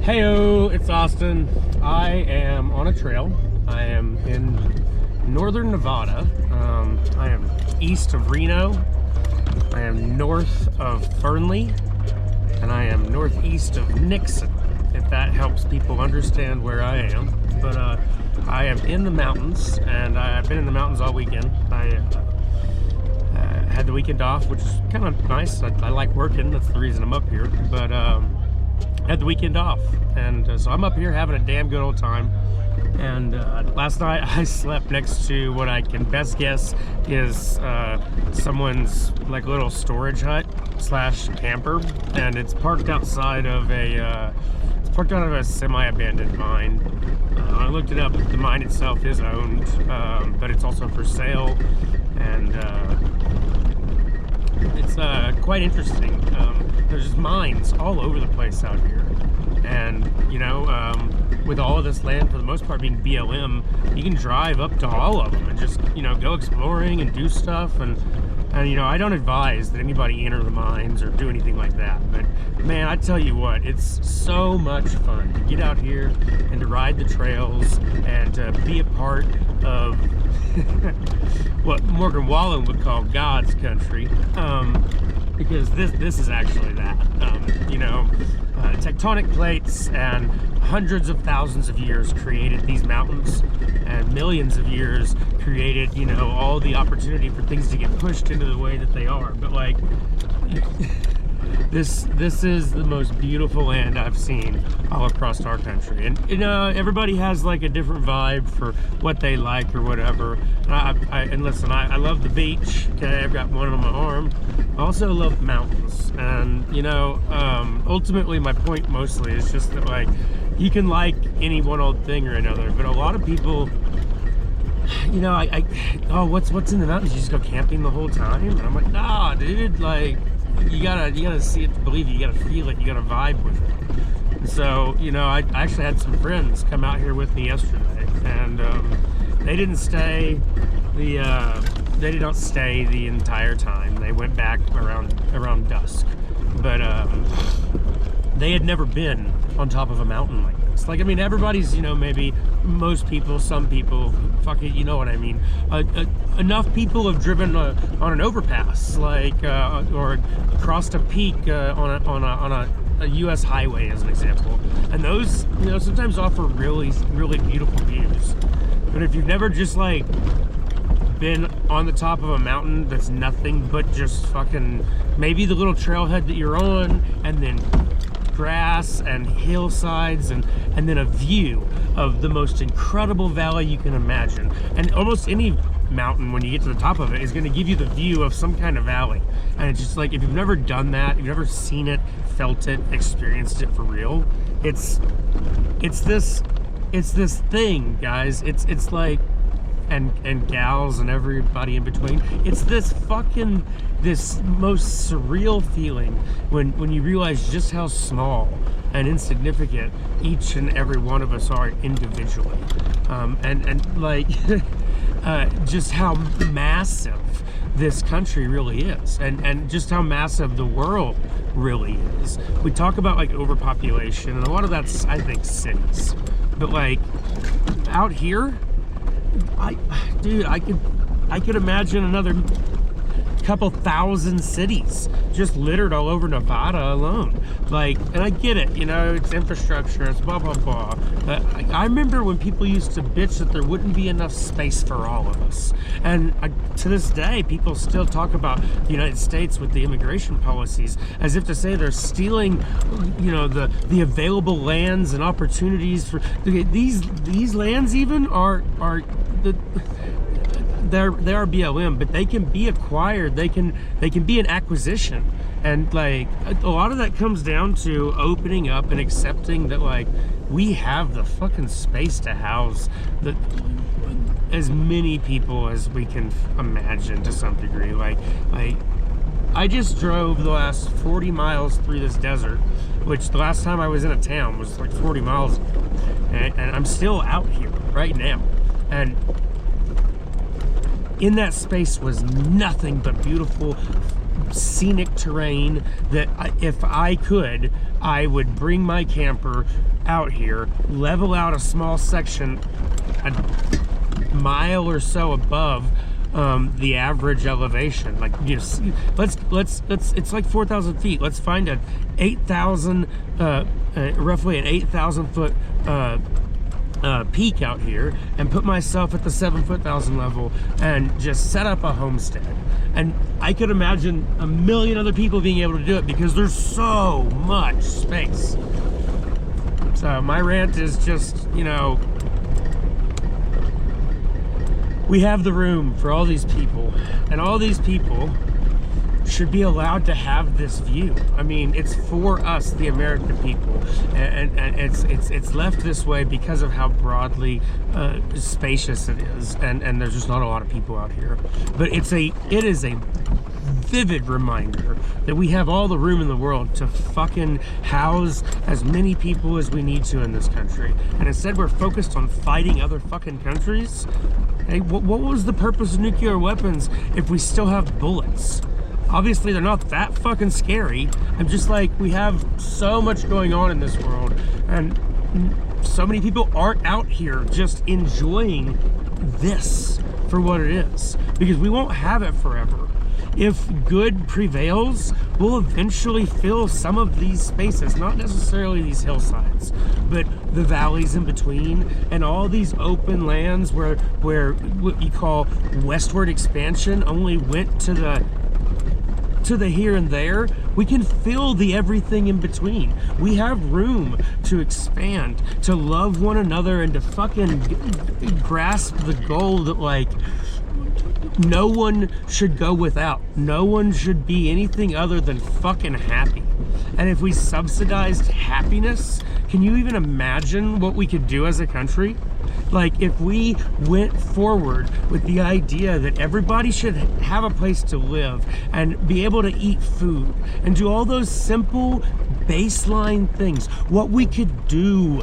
Heyo, it's Austin. I am on a trail. I am in northern Nevada. I am east of Reno. I am north of Fernley. And I am northeast of Nixon, if that helps people understand where I am. But I am in the mountains, and I've been in the mountains all weekend. I had the weekend off, which is kind of nice. I like working. That's the reason I'm up here. But had the weekend off, and so I'm up here having a damn good old time. And last night I slept next to what I can best guess is someone's like little storage hut slash camper, and it's parked outside of a semi-abandoned mine. I looked it up. The mine itself is owned, but it's also for sale, and it's quite interesting. There's mines all over the place out here, and you know, with all of this land for the most part being BLM, you can drive up to all of them and just, you know, go exploring and do stuff. And you know, I don't advise that anybody enter the mines or do anything like that, but man, I tell you what, it's so much fun to get out here and to ride the trails and to be a part of what Morgan Wallen would call God's country, because this is actually that. You know, tectonic plates and hundreds of thousands of years created these mountains, and millions of years created, you know, all the opportunity for things to get pushed into the way that they are. But like, this is the most beautiful land I've seen all across our country. And you know, everybody has like a different vibe for what they like or whatever. And listen, I love the beach. Okay, I've got one on my arm. I also love mountains. And you know, ultimately my point mostly is just that, like, you can like any one old thing or another, but a lot of people, you know, oh, what's in the mountains? You just go camping the whole time? And I'm like, nah, dude, like, you gotta see it to believe it. You gotta feel it. You gotta vibe with it. And so, you know, I actually had some friends come out here with me yesterday, and they didn't stay they did not stay the entire time. They went back around dusk, but they had never been on top of a mountain like this. Like, I mean, everybody's, you know, maybe most people, some people, fuck it, you know what I mean. Enough people have driven on an overpass, like, or crossed a peak on a U.S. highway, as an example. And those, you know, sometimes offer really, really beautiful views. But if you've never just, like, been on the top of a mountain that's nothing but just fucking maybe the little trailhead that you're on, and then grass and hillsides, and then a view of the most incredible valley you can imagine. And almost any mountain, when you get to the top of it, is going to give you the view of some kind of valley. And it's just like, if you've never done that, if you've never seen it, felt it, experienced it for real, it's this thing, guys. It's like, and gals and everybody in between, it's this most surreal feeling when you realize just how small and insignificant each and every one of us are individually, and like just how massive this country really is, and just how massive the world really is. We talk about like overpopulation, and a lot of that's, I think, cities, but like out here, dude, I could imagine another couple thousand cities just littered all over Nevada alone. Like, and I get it, you know, it's infrastructure, it's blah blah blah. But I remember when people used to bitch that there wouldn't be enough space for all of us, and to this day, people still talk about the United States with the immigration policies as if to say they're stealing, you know, the available lands and opportunities for these lands. Even are they are BLM, but they can be acquired. They can be an acquisition, and like a lot of that comes down to opening up and accepting that, like, we have the fucking space to house as many people as we can imagine to some degree. Like I just drove the last 40 miles through this desert, which the last time I was in a town was like 40 miles ago, and I'm still out here right now, and in that space was nothing but beautiful scenic terrain that if I could, I would bring my camper out here, level out a small section a mile or so above the average elevation. Like, you know, let's it's like 4,000 feet. Let's find a 8,000 roughly an 8,000 foot peak out here and put myself at the 7,000 level and just set up a homestead. And I could imagine a million other people being able to do it because there's so much space. So my rant is just, you know, we have the room for all these people, and all these people should be allowed to have this view. I mean, it's for us, the American people, and it's left this way because of how broadly spacious it is, and there's just not a lot of people out here. But it is a vivid reminder that we have all the room in the world to fucking house as many people as we need to in this country, and instead we're focused on fighting other fucking countries. Hey, what was the purpose of nuclear weapons if we still have bullets? Obviously they're not that fucking scary. I'm just like, we have so much going on in this world, and so many people aren't out here just enjoying this for what it is, because we won't have it forever. If good prevails, we'll eventually fill some of these spaces, not necessarily these hillsides, but the valleys in between, and all these open lands where what you call westward expansion only went to the here and there. We can fill the everything in between. We have room to expand, to love one another, and to fucking grasp the goal that, like, no one should go without. No one should be anything other than fucking happy. And if we subsidized happiness, can you even imagine what we could do as a country? Like, if we went forward with the idea that everybody should have a place to live and be able to eat food and do all those simple baseline things, what we could do,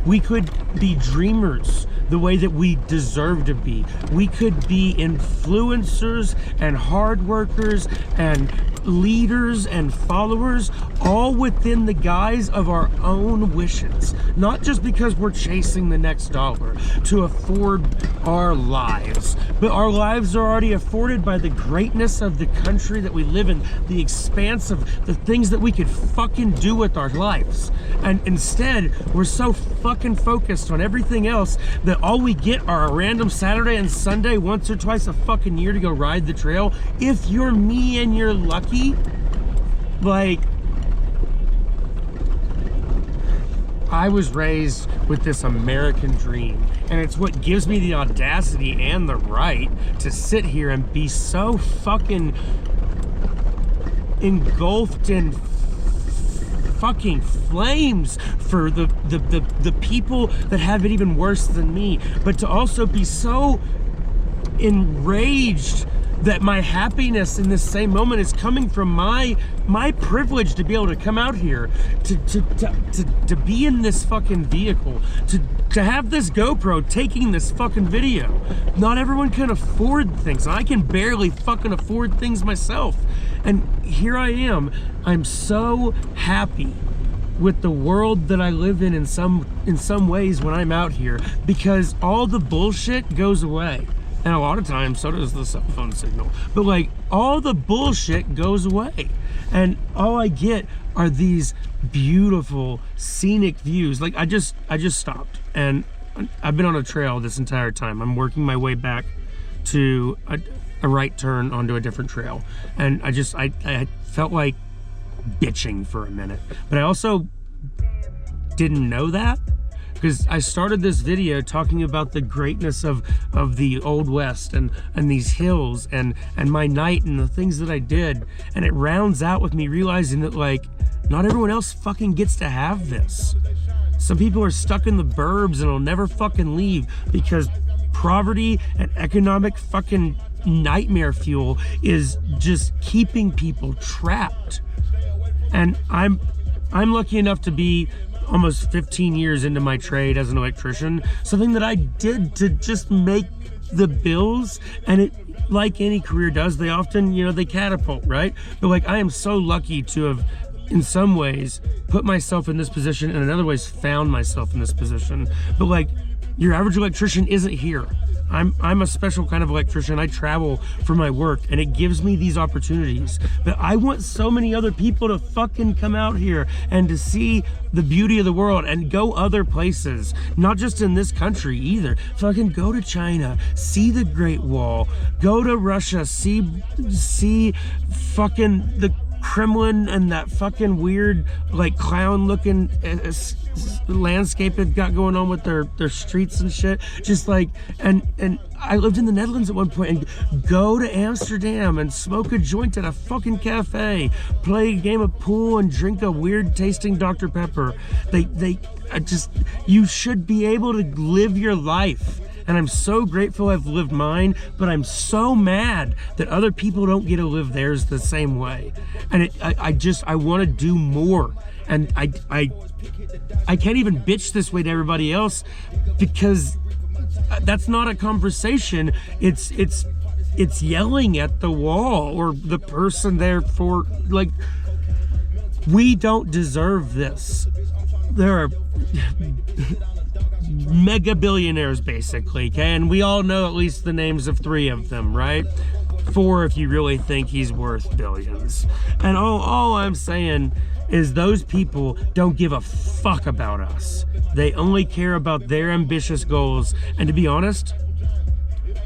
we could be dreamers the way that we deserve to be. We could be influencers and hard workers and leaders and followers, all within the guise of our own wishes, not just because we're chasing the next dollar to afford our lives, but our lives are already afforded by the greatness of the country that we live in, the expanse of the things that we could fucking do with our lives. And instead, we're so fucking focused on everything else that all we get are a random Saturday and Sunday once or twice a fucking year to go ride the trail. If you're me and you're lucky, like, I was raised with this American dream, and it's what gives me the audacity and the right to sit here and be so fucking engulfed in fucking flames for the people that have it even worse than me, but to also be so enraged that my happiness in this same moment is coming from my privilege to be able to come out here, to be in this fucking vehicle, to have this GoPro taking this fucking video. Not everyone can afford things. I can barely fucking afford things myself. And here I am. I'm so happy with the world that I live in some ways when I'm out here, because all the bullshit goes away. And a lot of times, so does the cell phone signal. But, like, all the bullshit goes away. And all I get are these beautiful, scenic views. Like, I just stopped. And I've been on a trail this entire time. I'm working my way back to a right turn onto a different trail. And I felt like bitching for a minute. But I also didn't know that, because I started this video talking about the greatness of the Old West and these hills and my night and the things that I did. And it rounds out with me realizing that, like, not everyone else fucking gets to have this. Some people are stuck in the burbs and will never fucking leave because poverty and economic fucking nightmare fuel is just keeping people trapped. And I'm lucky enough to be almost 15 years into my trade as an electrician, something that I did to just make the bills, and it, like any career does, they often, they catapult, right? But like, I am so lucky to have, in some ways, put myself in this position, and in other ways found myself in this position. But like, your average electrician isn't here. I'm a special kind of electrician. I travel for my work, and it gives me these opportunities. But I want so many other people to fucking come out here and to see the beauty of the world and go other places, not just in this country either. Fucking go to China, see the Great Wall, go to Russia, see fucking the Kremlin and that fucking weird, like, clown looking landscape they've got going on with their streets and shit. Just like, and I lived in the Netherlands at one point, and go to Amsterdam and smoke a joint at a fucking cafe, play a game of pool and drink a weird tasting Dr. Pepper. You should be able to live your life. And I'm so grateful I've lived mine, but I'm so mad that other people don't get to live theirs the same way. And I want to do more. And I can't even bitch this way to everybody else, because that's not a conversation. It's yelling at the wall or the person there for, like, we don't deserve this. There are mega billionaires, basically, okay? And we all know at least the names of 3 of them, right? 4 if you really think he's worth billions. And all I'm saying is those people don't give a fuck about us. They only care about their ambitious goals. And to be honest,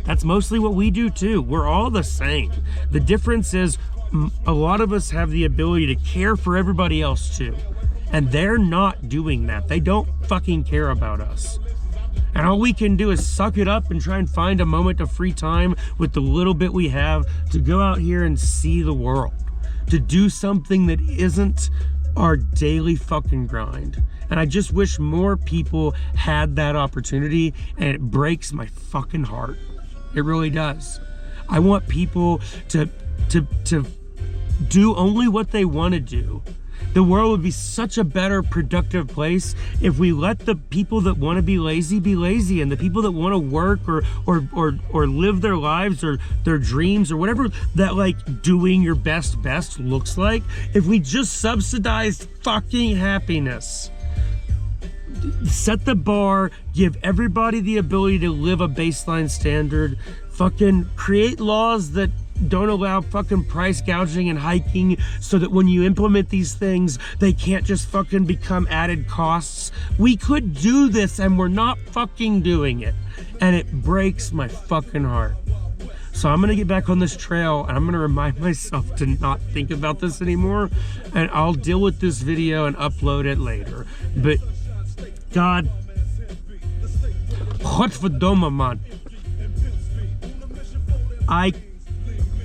that's mostly what we do too. We're all the same. The difference is a lot of us have the ability to care for everybody else too. And they're not doing that. They don't fucking care about us. And all we can do is suck it up and try and find a moment of free time with the little bit we have to go out here and see the world. To do something that isn't our daily fucking grind. And I just wish more people had that opportunity, and it breaks my fucking heart. It really does. I want people to do only what they want to do. The world would be such a better, productive place if we let the people that want to be lazy, and the people that want to work or live their lives or their dreams or whatever that, like, doing your best looks like, if we just subsidized fucking happiness. Set the bar, give everybody the ability to live a baseline standard, fucking create laws that don't allow fucking price gouging and hiking, so that when you implement these things, they can't just fucking become added costs. We could do this, and we're not fucking doing it. And it breaks my fucking heart. So I'm gonna get back on this trail, and I'm gonna remind myself to not think about this anymore, and I'll deal with this video and upload it later. But God, godverdomme, man. I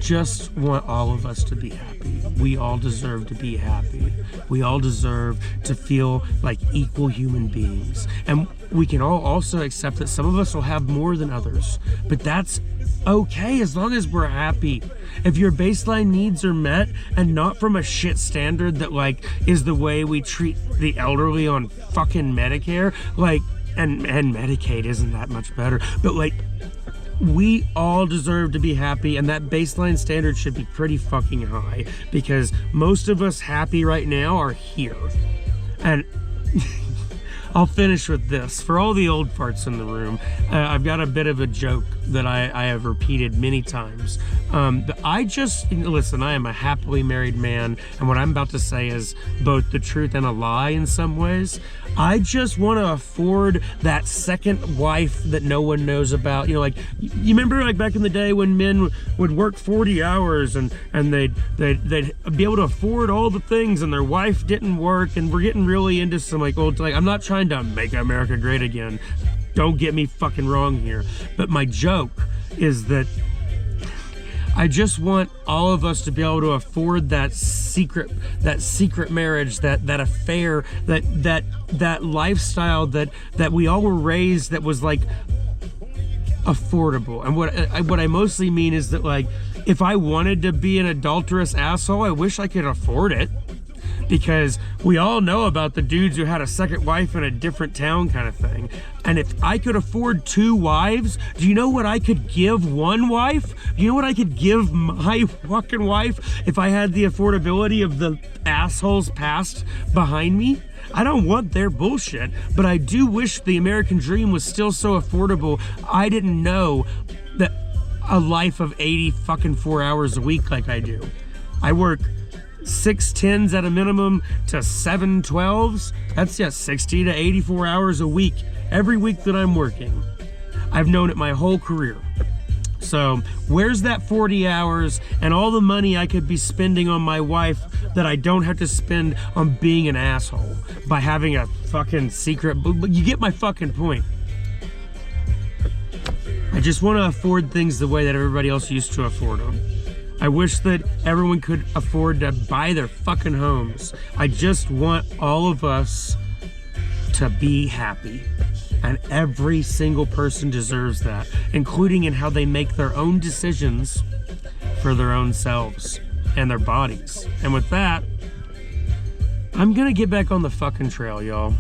just want all of us to be happy. We all deserve to be happy. We all deserve to feel like equal human beings. And we can all also accept that some of us will have more than others, but that's okay as long as we're happy. If your baseline needs are met, and not from a shit standard that, like, is the way we treat the elderly on fucking Medicare, like, and Medicaid isn't that much better, but, like, we all deserve to be happy, and that baseline standard should be pretty fucking high, because most of us happy right now are here. And I'll finish with this. For all the old farts in the room, I've got a bit of a joke that I have repeated many times. But listen, I am a happily married man, and what I'm about to say is both the truth and a lie in some ways. I just want to afford that second wife that no one knows about. You know, like, you remember, like, back in the day when men would work 40 hours and they'd be able to afford all the things, and their wife didn't work, and we're getting really into some, like, old, like, I'm not trying to make America great again. Don't get me fucking wrong here. But my joke is that I just want all of us to be able to afford that secret marriage, that affair, that lifestyle that we all were raised that was, like, affordable. And what I mostly mean is that, like, if I wanted to be an adulterous asshole, I wish I could afford it. because we all know about the dudes who had a second wife in a different town kind of thing. And if I could afford 2 wives, do you know what I could give one wife? Do you know what I could give my fucking wife if I had the affordability of the assholes past behind me? I don't want their bullshit, but I do wish the American dream was still so affordable. I didn't know that a life of 80 fucking 4 hours a week like I do. I work 6 10s at a minimum to 7 12s. That's 60 to 84 hours a week, every week that I'm working. I've known it my whole career. So where's that 40 hours and all the money I could be spending on my wife that I don't have to spend on being an asshole by having a fucking secret? But you get my fucking point. I just want to afford things the way that everybody else used to afford them. I wish that everyone could afford to buy their fucking homes. I just want all of us to be happy. And every single person deserves that, including in how they make their own decisions for their own selves and their bodies. And with that, I'm gonna get back on the fucking trail, y'all.